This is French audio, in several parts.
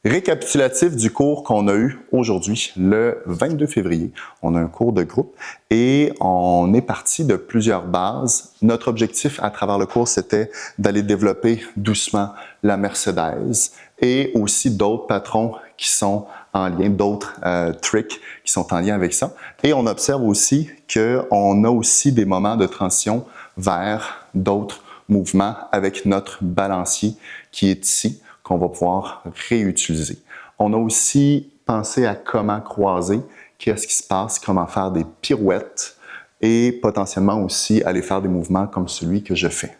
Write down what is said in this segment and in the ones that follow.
Récapitulatif du cours qu'on a eu aujourd'hui, le 22 février. On a un cours de groupe et on est parti de plusieurs bases. Notre objectif à travers le cours, c'était d'aller développer doucement la Mercedes et aussi d'autres patrons qui sont en lien, d'autres tricks qui sont en lien avec ça. Et on observe aussi qu'on a aussi des moments de transition vers d'autres mouvements avec notre balancier qui est ici, qu'on va pouvoir réutiliser. On a aussi pensé à comment croiser, qu'est-ce qui se passe, comment faire des pirouettes et potentiellement aussi aller faire des mouvements comme celui que je fais.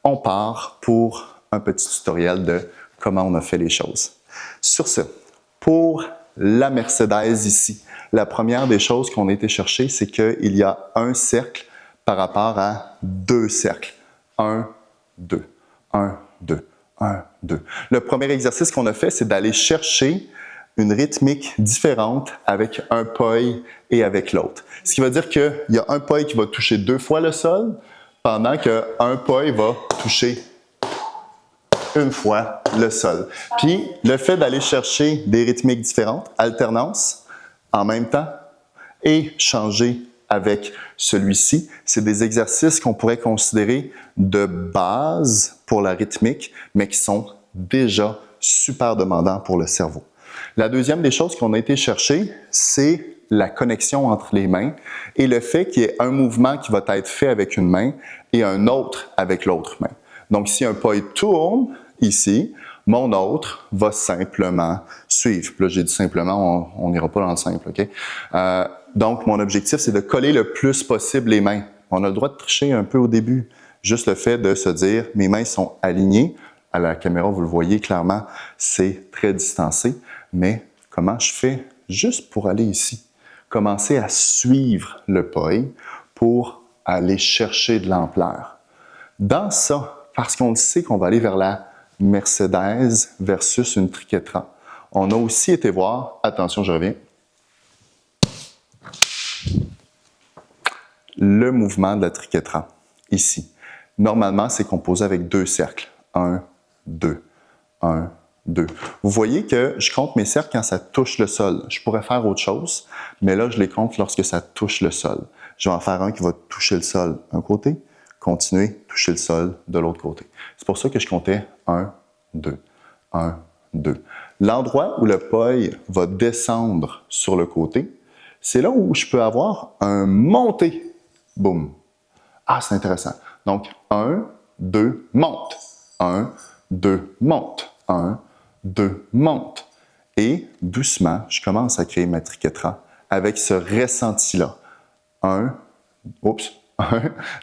On part pour un petit tutoriel de comment on a fait les choses. Sur ce, pour la Mercedes ici, la première des choses qu'on a été chercher, c'est qu'il y a un cercle par rapport à deux cercles. 1, 2, 1, 2. 1, 2. Le premier exercice qu'on a fait, c'est d'aller chercher une rythmique différente avec un poi et avec l'autre. Ce qui veut dire qu'il y a un poi qui va toucher 2 fois le sol, pendant qu'un poi va toucher 1 fois le sol. Puis, le fait d'aller chercher des rythmiques différentes, alternance, en même temps, et changer avec celui-ci, c'est des exercices qu'on pourrait considérer de base pour la rythmique, mais qui sont déjà super demandants pour le cerveau. La deuxième des choses qu'on a été chercher, c'est la connexion entre les mains et le fait qu'il y ait un mouvement qui va être fait avec une main et un autre avec l'autre main. Donc, si un pas tourne ici, mon autre va simplement suivre. Puis là, j'ai dit simplement, on n'ira pas dans le simple, OK? Donc, mon objectif, c'est de coller le plus possible les mains. On a le droit de tricher un peu au début. Juste le fait de se dire, mes mains sont alignées. À la caméra, vous le voyez clairement, c'est très distancé. Mais comment je fais juste pour aller ici? Commencer à suivre le poi pour aller chercher de l'ampleur. Dans ça, parce qu'on le sait qu'on va aller vers la Mercedes versus une triquetra, on a aussi été voir, attention, je reviens, le mouvement de la triquetra, ici. Normalement, c'est composé avec 2 cercles. 1, 2, 1, 2. Vous voyez que je compte mes cercles quand ça touche le sol. Je pourrais faire autre chose, mais là, je les compte lorsque ça touche le sol. Je vais en faire un qui va toucher le sol d'un côté, continuer, toucher le sol de l'autre côté. C'est pour ça que je comptais 1, 2, 1, 2. L'endroit où le poi va descendre sur le côté, c'est là où je peux avoir un monté. Boum. Ah, c'est intéressant. Donc, 1, 2, monte. 1, 2, monte. 1, 2, monte. Et doucement, je commence à créer ma triquetra avec ce ressenti-là. 1,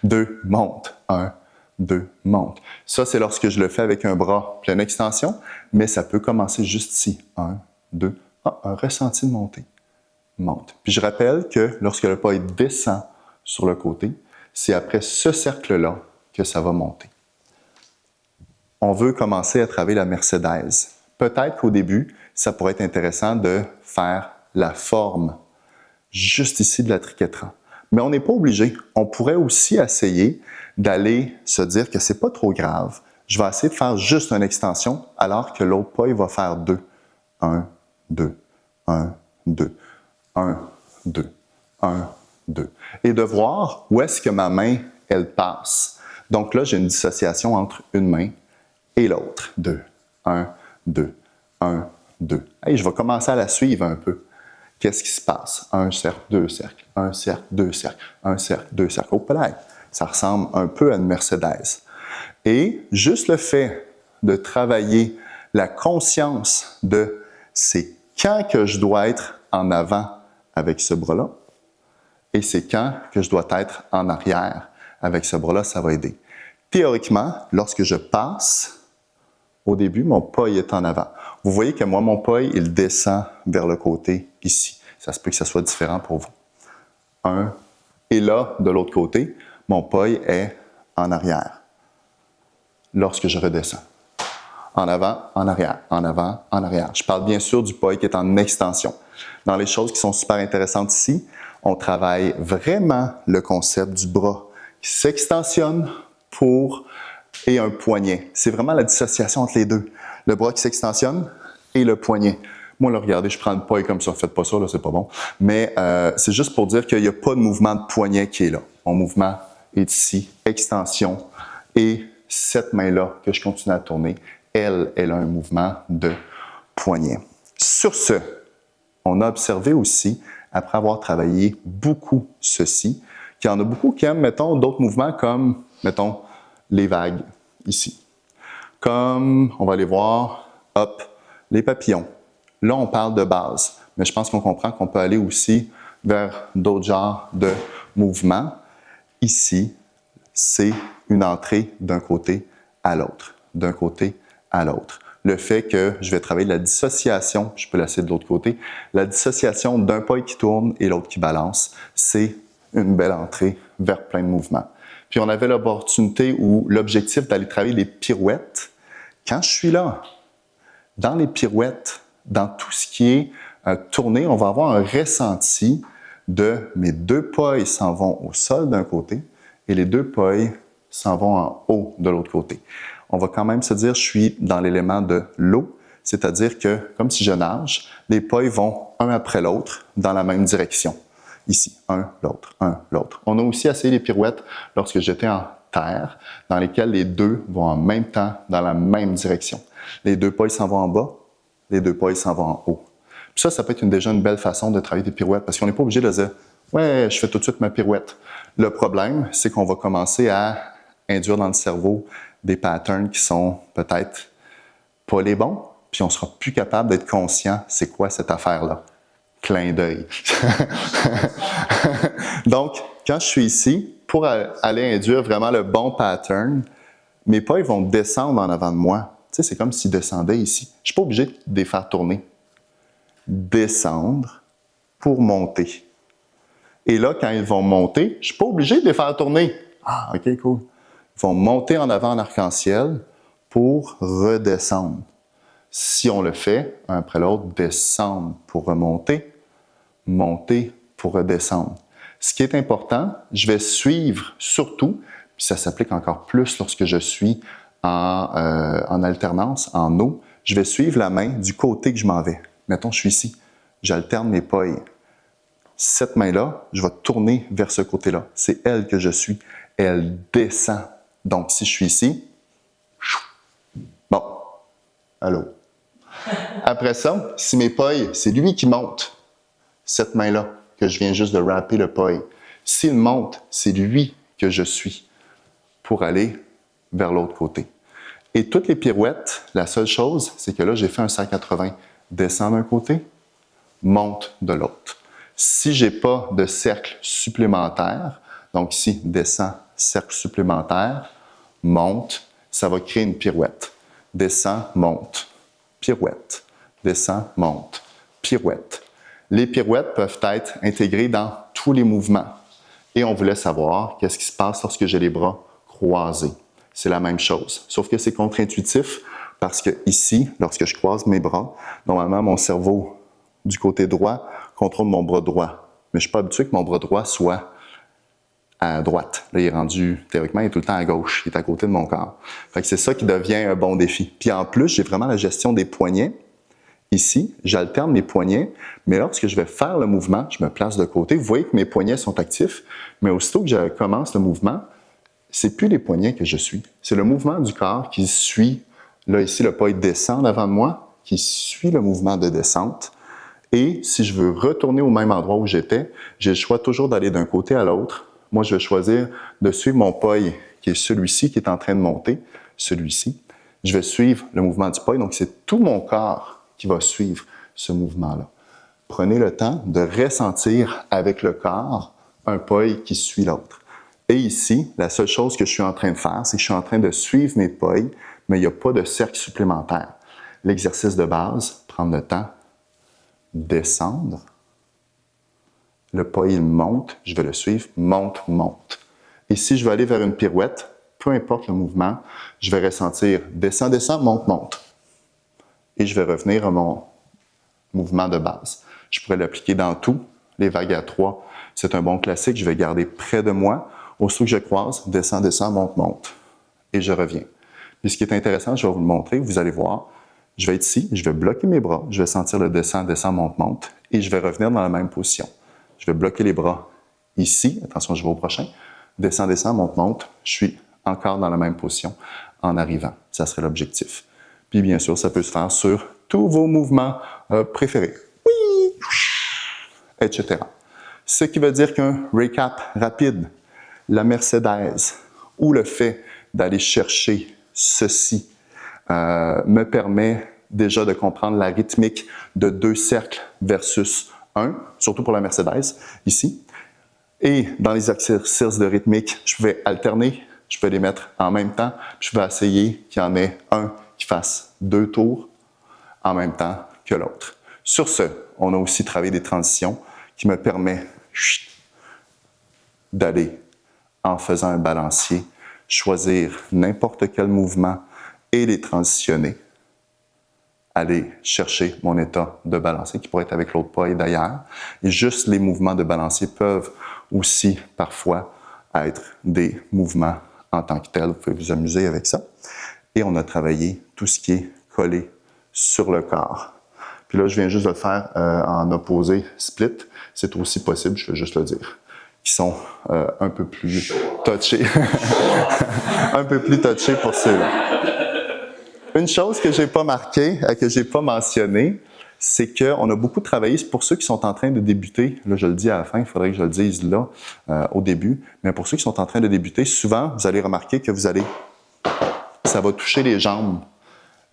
2, monte. 1, 2, monte. Ça, c'est lorsque je le fais avec un bras pleine extension, mais ça peut commencer juste ici. 1, 2, un ressenti de montée. Monte. Puis je rappelle que lorsque le pas descend sur le côté, c'est après ce cercle-là que ça va monter. On veut commencer à travailler la Mercedes. Peut-être qu'au début, ça pourrait être intéressant de faire la forme juste ici de la triquetra. Mais on n'est pas obligé. On pourrait aussi essayer d'aller se dire que c'est pas trop grave. Je vais essayer de faire juste une extension alors que l'autre pas, il va faire 2. 1, 2, 1, 2, 1, 2, 1, 2. Et de voir où est-ce que ma main, elle passe. Donc là, j'ai une dissociation entre une main et l'autre. 2, 1, 2, 1, 2. Hey, je vais commencer à la suivre un peu. Qu'est-ce qui se passe? Un cercle, 2 cercles, un cercle, 2 cercles, un cercle, 2 cercles. Oh, peut-être. Ça ressemble un peu à une Mercedes. Et juste le fait de travailler la conscience de c'est quand que je dois être en avant avec ce bras-là et c'est quand que je dois être en arrière avec ce bras-là, ça va aider. Théoriquement, lorsque je passe, au début, mon pas est en avant. Vous voyez que moi, mon pas, il descend vers le côté ici. Ça se peut que ça soit différent pour vous. 1. Et là, de l'autre côté, mon pas est en arrière. Lorsque je redescends. En avant, en arrière, en avant, en arrière. Je parle bien sûr du pas qui est en extension. Dans les choses qui sont super intéressantes ici, on travaille vraiment le concept du bras qui s'extensionne et un poignet. C'est vraiment la dissociation entre les deux. Le bras qui s'extensionne et le poignet. Moi, là, regardez, je prends le poil comme ça. Faites pas ça, là, c'est pas bon. Mais c'est juste pour dire qu'il n'y a pas de mouvement de poignet qui est là. Mon mouvement est ici, extension. Et cette main-là que je continue à tourner, elle a un mouvement de poignet. Sur ce, on a observé aussi, après avoir travaillé beaucoup ceci, qu'il y en a beaucoup qui aiment, mettons, d'autres mouvements comme, mettons, les vagues, ici. Comme, on va aller voir, hop, les papillons. Là, on parle de base, mais je pense qu'on comprend qu'on peut aller aussi vers d'autres genres de mouvements. Ici, c'est une entrée d'un côté à l'autre, d'un côté à l'autre. Le fait que je vais travailler la dissociation, je peux laisser de l'autre côté, la dissociation d'un poil qui tourne et l'autre qui balance, c'est une belle entrée vers plein de mouvements. Puis on avait l'opportunité ou l'objectif d'aller travailler les pirouettes. Quand je suis là, dans les pirouettes, dans tout ce qui est tourné, on va avoir un ressenti de mes deux poils s'en vont au sol d'un côté et les deux poils s'en vont en haut de l'autre côté. On va quand même se dire, je suis dans l'élément de l'eau, c'est-à-dire que, comme si je nage, les poils vont un après l'autre dans la même direction. Ici, un, l'autre, un, l'autre. On a aussi essayé les pirouettes lorsque j'étais en terre, dans lesquelles les deux vont en même temps dans la même direction. Les deux poils s'en vont en bas, les deux poils s'en vont en haut. Puis ça peut être déjà une belle façon de travailler des pirouettes, parce qu'on n'est pas obligé de dire « Ouais, je fais tout de suite ma pirouette ». Le problème, c'est qu'on va commencer à induire dans le cerveau des patterns qui sont peut-être pas les bons, puis on sera plus capable d'être conscient c'est quoi cette affaire-là. Clin d'œil. Donc, quand je suis ici, pour aller induire vraiment le bon pattern, mes pas ils vont descendre en avant de moi. Tu sais, c'est comme s'ils descendaient ici. Je ne suis pas obligé de les faire tourner. Descendre pour monter. Et là, quand ils vont monter, je ne suis pas obligé de les faire tourner. Ah, OK, cool. Ils vont monter en avant en arc-en-ciel pour redescendre. Si on le fait, un après l'autre, descendre pour remonter, monter pour redescendre. Ce qui est important, je vais suivre surtout, puis ça s'applique encore plus lorsque je suis en alternance, en eau, je vais suivre la main du côté que je m'en vais. Mettons, je suis ici, j'alterne mes pailles. Cette main-là, je vais tourner vers ce côté-là. C'est elle que je suis. Elle descend. Donc, si je suis ici, bon, allô. Après ça, si mes pailles, c'est lui qui monte, cette main-là, que je viens juste de wrapper le paille. S'il monte, c'est lui que je suis pour aller vers l'autre côté. Et toutes les pirouettes, la seule chose, c'est que là, j'ai fait un 180. Descend d'un côté, monte de l'autre. Si je n'ai pas de cercle supplémentaire, donc ici, descend, cercle supplémentaire, monte, ça va créer une pirouette. Descend, monte, pirouette. Descend, monte, pirouette. Les pirouettes peuvent être intégrées dans tous les mouvements. Et on voulait savoir qu'est-ce qui se passe lorsque j'ai les bras croisés. C'est la même chose, sauf que c'est contre-intuitif parce que ici, lorsque je croise mes bras, normalement, mon cerveau du côté droit contrôle mon bras droit. Mais je ne suis pas habitué que mon bras droit soit à droite. Là, il est rendu, théoriquement, il est tout le temps à gauche. Il est à côté de mon corps. Fait que c'est ça qui devient un bon défi. Puis en plus, j'ai vraiment la gestion des poignets. Ici, j'alterne mes poignets, mais lorsque je vais faire le mouvement, je me place de côté. Vous voyez que mes poignets sont actifs, mais aussitôt que je commence le mouvement, c'est plus les poignets que je suis. C'est le mouvement du corps qui suit. Là, ici, le pas descend devant de moi, qui suit le mouvement de descente. Et si je veux retourner au même endroit où j'étais, j'ai le choix toujours d'aller d'un côté à l'autre. Moi, je vais choisir de suivre mon paille, qui est celui-ci qui est en train de monter, celui-ci. Je vais suivre le mouvement du paille, donc c'est tout mon corps qui va suivre ce mouvement-là. Prenez le temps de ressentir avec le corps un paille qui suit l'autre. Et ici, la seule chose que je suis en train de faire, c'est que je suis en train de suivre mes pailles, mais il n'y a pas de cercle supplémentaire. L'exercice de base, prendre le temps, descendre. Le pas, il monte, je vais le suivre, monte, monte. Et si je veux aller vers une pirouette, peu importe le mouvement, je vais ressentir descend, descend, monte, monte. Et je vais revenir à mon mouvement de base. Je pourrais l'appliquer dans tout. Les vagues à 3, c'est un bon classique. Je vais garder près de moi. Aussitôt que je croise, descend, descend, monte, monte. Et je reviens. Puis ce qui est intéressant, je vais vous le montrer, vous allez voir, Je vais être ici, je vais bloquer mes bras, je vais sentir le descend, descend, monte, monte, et je vais revenir dans la même position. Je vais bloquer les bras ici, attention, je vais au prochain, descend, descend, monte, monte, je suis encore dans la même position en arrivant. Ça serait l'objectif. Puis bien sûr, ça peut se faire sur tous vos mouvements préférés. Oui! Etc. Ce qui veut dire qu'un recap rapide, la Mercedes ou le fait d'aller chercher ceci me permet déjà de comprendre la rythmique de 2 cercles versus 1, surtout pour la Mercedes, ici. Et dans les exercices de rythmique, je pouvais alterner, je peux les mettre en même temps, puis je vais essayer qu'il y en ait un qui fasse 2 tours en même temps que l'autre. Sur ce, on a aussi travaillé des transitions qui me permettent d'aller, en faisant un balancier, choisir n'importe quel mouvement et les transitionner. Aller chercher mon état de balancier, qui pourrait être avec l'autre pas et d'ailleurs. Et juste les mouvements de balancier peuvent aussi parfois être des mouvements en tant que tels. Vous pouvez vous amuser avec ça. Et on a travaillé tout ce qui est collé sur le corps. Puis là, je viens juste de le faire en opposé split. C'est aussi possible, je vais juste le dire. Qui sont un peu plus touchés. Un peu plus touchés pour ceux-là. Une chose que je n'ai pas marquée, que je n'ai pas mentionnée, c'est qu'on a beaucoup travaillé, c'est pour ceux qui sont en train de débuter, là je le dis à la fin, il faudrait que je le dise là, au début, mais pour ceux qui sont en train de débuter, souvent, vous allez remarquer que ça va toucher les jambes.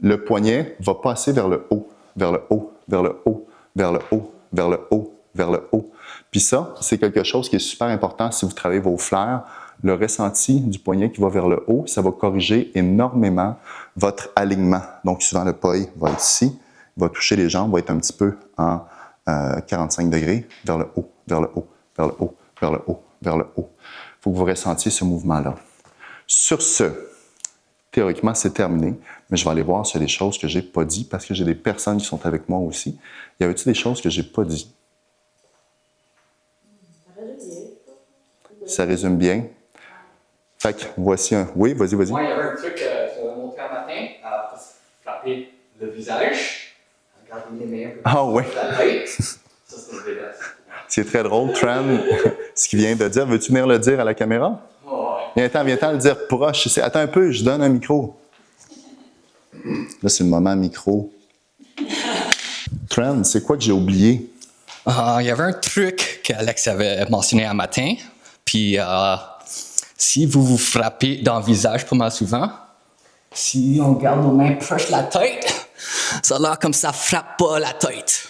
Le poignet va passer vers le haut, vers le haut, vers le haut, vers le haut, vers le haut, vers le haut. Puis ça, c'est quelque chose qui est super important si vous travaillez vos flaires. Le ressenti du poignet qui va vers le haut, ça va corriger énormément votre alignement. Donc, souvent, le poil va être ici, va toucher les jambes, va être un petit peu en 45 degrés, vers le haut, vers le haut, vers le haut, vers le haut, vers le haut. Il faut que vous ressentiez ce mouvement-là. Sur ce, théoriquement, c'est terminé, mais je vais aller voir s'il y a des choses que je n'ai pas dit, parce que j'ai des personnes qui sont avec moi aussi. Y avait-il des choses que je n'ai pas dit? Ça résume bien. Fait que voici un... Oui, vas-y, vas-y. Moi, il y avait un truc que je t'avais montré un matin, pour se frapper le visage. Regarder les mains un peu plus Ah oui. la tête. Ça, c'est une dégueulasse. C'est très drôle, Tran, ce qu'il vient de dire. Veux-tu venir le dire à la caméra? Oh, ouais. Viens-t'en le dire proche. Attends un peu, je donne un micro. Là, c'est le moment micro. Tran, c'est quoi que j'ai oublié? Il y avait un truc qu'Alex avait mentionné un matin. Puis, si vous vous frappez dans le visage pas mal souvent, si on garde nos mains proches de la tête, ça a l'air comme ça frappe pas la tête.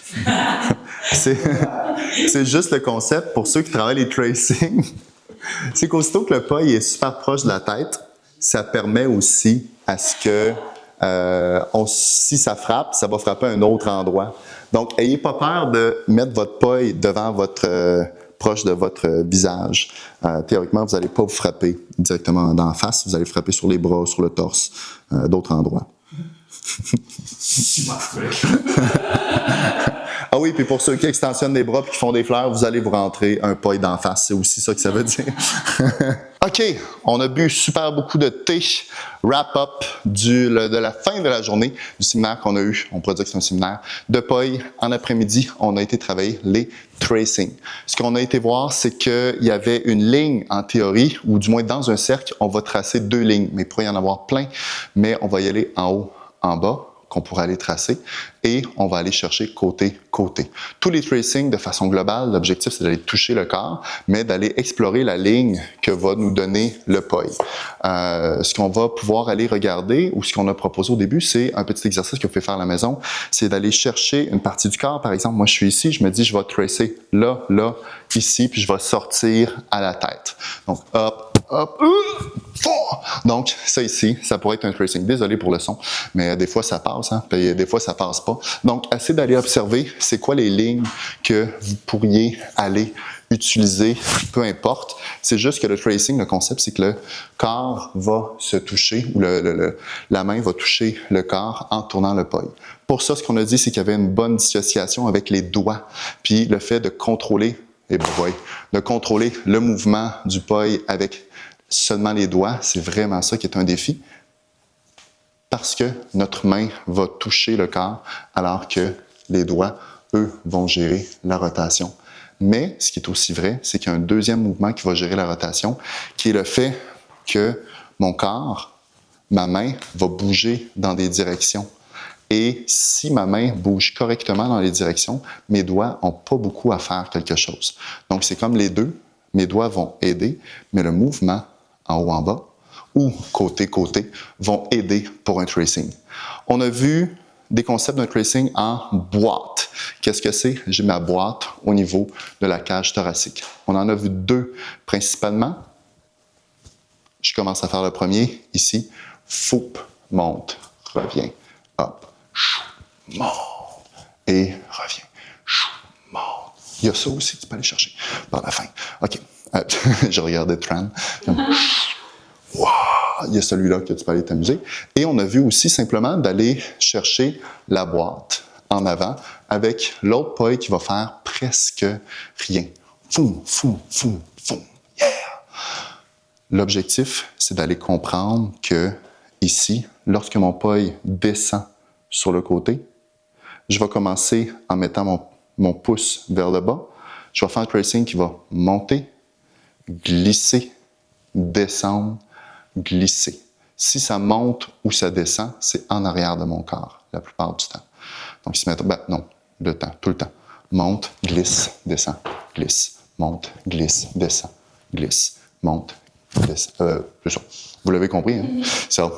C'est juste le concept pour ceux qui travaillent les tracing. C'est qu'aussitôt que le paille est super proche de la tête, ça permet aussi à ce que si ça frappe, ça va frapper à un autre endroit. Donc, ayez pas peur de mettre votre paille devant proche de votre visage. Théoriquement, vous n'allez pas vous frapper directement dans la face, vous allez frapper sur les bras, sur le torse, d'autres endroits. Ah oui, puis pour ceux qui extensionnent les bras et qui font des fleurs, vous allez vous rentrer un paille d'en face. C'est aussi ça que ça veut dire. OK, on a bu super beaucoup de thé. Wrap-up de la fin de la journée du séminaire qu'on a eu. On pourrait dire que c'est un séminaire de paille. En après-midi, on a été travailler les tracing. Ce qu'on a été voir, c'est qu'il y avait une ligne en théorie, ou du moins dans un cercle, on va tracer 2 lignes. Mais il pourrait y en avoir plein, mais on va y aller en haut, en bas, qu'on pourrait aller tracer, et on va aller chercher côté. Tous les tracings, de façon globale, l'objectif, c'est d'aller toucher le corps, mais d'aller explorer la ligne que va nous donner le POI. Ce qu'on va pouvoir aller regarder, ou ce qu'on a proposé au début, c'est un petit exercice que vous pouvez faire à la maison, c'est d'aller chercher une partie du corps. Par exemple, moi, je suis ici, je me dis, je vais tracer là, ici, puis je vais sortir à la tête. Donc, hop, donc, ça ici, ça pourrait être un tracing. Désolé pour le son, mais des fois ça passe, puis des fois ça passe pas. Donc, essayez d'aller observer c'est quoi les lignes que vous pourriez aller utiliser, peu importe. C'est juste que le tracing, le concept, c'est que le corps va se toucher, ou la main va toucher le corps en tournant le POI. Pour ça, ce qu'on a dit, c'est qu'il y avait une bonne dissociation avec les doigts, puis le fait de contrôler, de contrôler le mouvement du POI avec seulement les doigts, c'est vraiment ça qui est un défi. parce que notre main va toucher le corps alors que les doigts, eux, vont gérer la rotation. Mais ce qui est aussi vrai, c'est qu'il y a un deuxième mouvement qui va gérer la rotation, qui est le fait que mon corps, ma main, va bouger dans des directions. Et si ma main bouge correctement dans les directions, mes doigts n'ont pas beaucoup à faire quelque chose. Donc, c'est comme les deux. Mes doigts vont aider, mais le mouvement en haut en bas ou côté-côté vont aider pour un tracing. On a vu des concepts d'un tracing en boîte. Qu'est-ce que c'est? J'ai ma boîte au niveau de la cage thoracique. On en a vu deux principalement. Je commence à faire le premier ici. Foup, monte, reviens, hop, monte et reviens, monte. Il y a ça aussi que tu peux aller chercher par la fin. OK. Je regardais Tran. Wow! Il y a celui-là que tu peux aller t'amuser. Et on a vu aussi simplement d'aller chercher la boîte en avant avec l'autre paille qui va faire presque rien. Foum, foum, foum, foum. Yeah! L'objectif, c'est d'aller comprendre que ici, lorsque mon paille descend sur le côté, je vais commencer en mettant mon pouce vers le bas. Je vais faire un tracing qui va monter, glisser, descendre, glisser. Si ça monte ou ça descend, c'est en arrière de mon corps, la plupart du temps. Donc, ici, non, tout le temps. Monte, glisse, descend, glisse, monte, glisse, descend, glisse, monte, glisse. C'est ça. Vous l'avez compris, hein? Ça.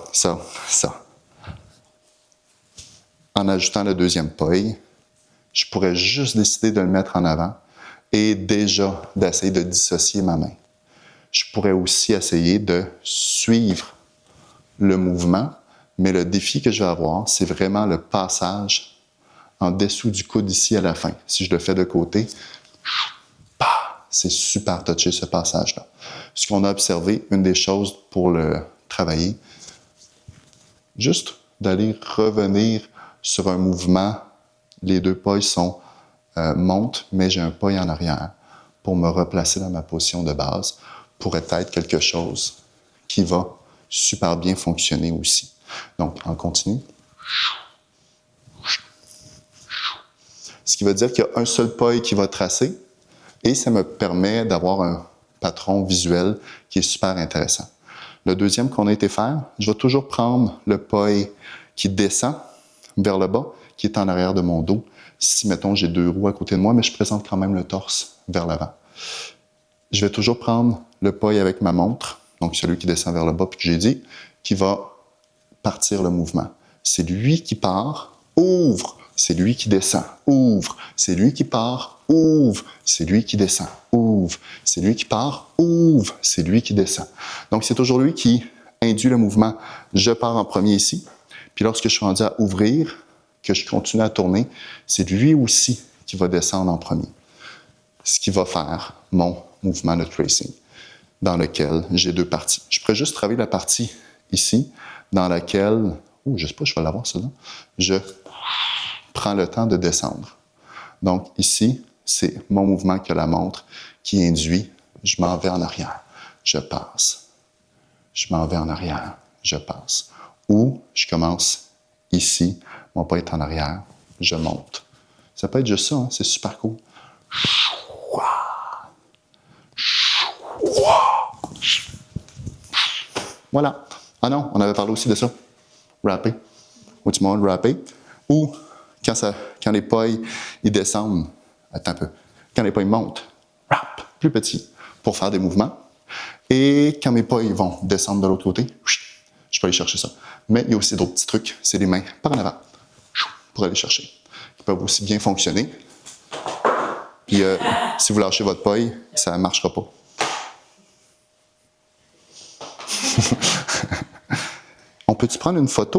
En ajoutant le deuxième paille, je pourrais juste décider de le mettre en avant et déjà d'essayer de dissocier ma main. Je pourrais aussi essayer de suivre le mouvement, mais le défi que je vais avoir, c'est vraiment le passage en dessous du coude ici à la fin. Si je le fais de côté, c'est super touché ce passage-là. Ce qu'on a observé, une des choses pour le travailler, juste d'aller revenir sur un mouvement, les deux pailles montent, mais j'ai un paille en arrière pour me replacer dans ma position de base, pourrait être quelque chose qui va super bien fonctionner aussi. Donc, on continue. Ce qui veut dire qu'il y a un seul paille qui va tracer et ça me permet d'avoir un patron visuel qui est super intéressant. Le deuxième qu'on a été faire, je vais toujours prendre le paille qui descend vers le bas, qui est en arrière de mon dos. Si, mettons, j'ai deux roues à côté de moi, mais je présente quand même le torse vers l'avant. Je vais toujours prendre le paille avec ma montre, donc celui qui descend vers le bas, puis que j'ai dit, qui va partir le mouvement. C'est lui qui part, ouvre, c'est lui qui descend, ouvre, c'est lui qui part, ouvre, c'est lui qui descend, ouvre, c'est lui qui part, ouvre, c'est lui qui descend. Donc, c'est toujours lui qui induit le mouvement. Je pars en premier ici, puis lorsque je suis rendu à ouvrir, que je continue à tourner, c'est lui aussi qui va descendre en premier. Ce qui va faire mon mouvement de tracing, dans lequel j'ai deux parties. Je pourrais juste travailler la partie ici, dans laquelle, je ne sais pas, je vais l'avoir celle-là, je prends le temps de descendre. Donc ici, c'est mon mouvement que la montre qui induit, je m'en vais en arrière, je passe. Je m'en vais en arrière, je passe. Ou je commence ici, mon pas est en arrière, je monte. Ça peut être juste ça, hein? C'est super cool. Voilà. Ah non, on avait parlé aussi de ça. Rapper. Ou du monde rapper. Ou quand les pailles ils descendent, attends un peu, quand les pailles montent, rap, plus petit, pour faire des mouvements. Et quand mes pailles vont descendre de l'autre côté, je peux aller chercher ça. Mais il y a aussi d'autres petits trucs, c'est les mains par en avant, pour aller chercher. Ils peuvent aussi bien fonctionner. Puis si vous lâchez votre paille, ça ne marchera pas. On peut-tu prendre une photo?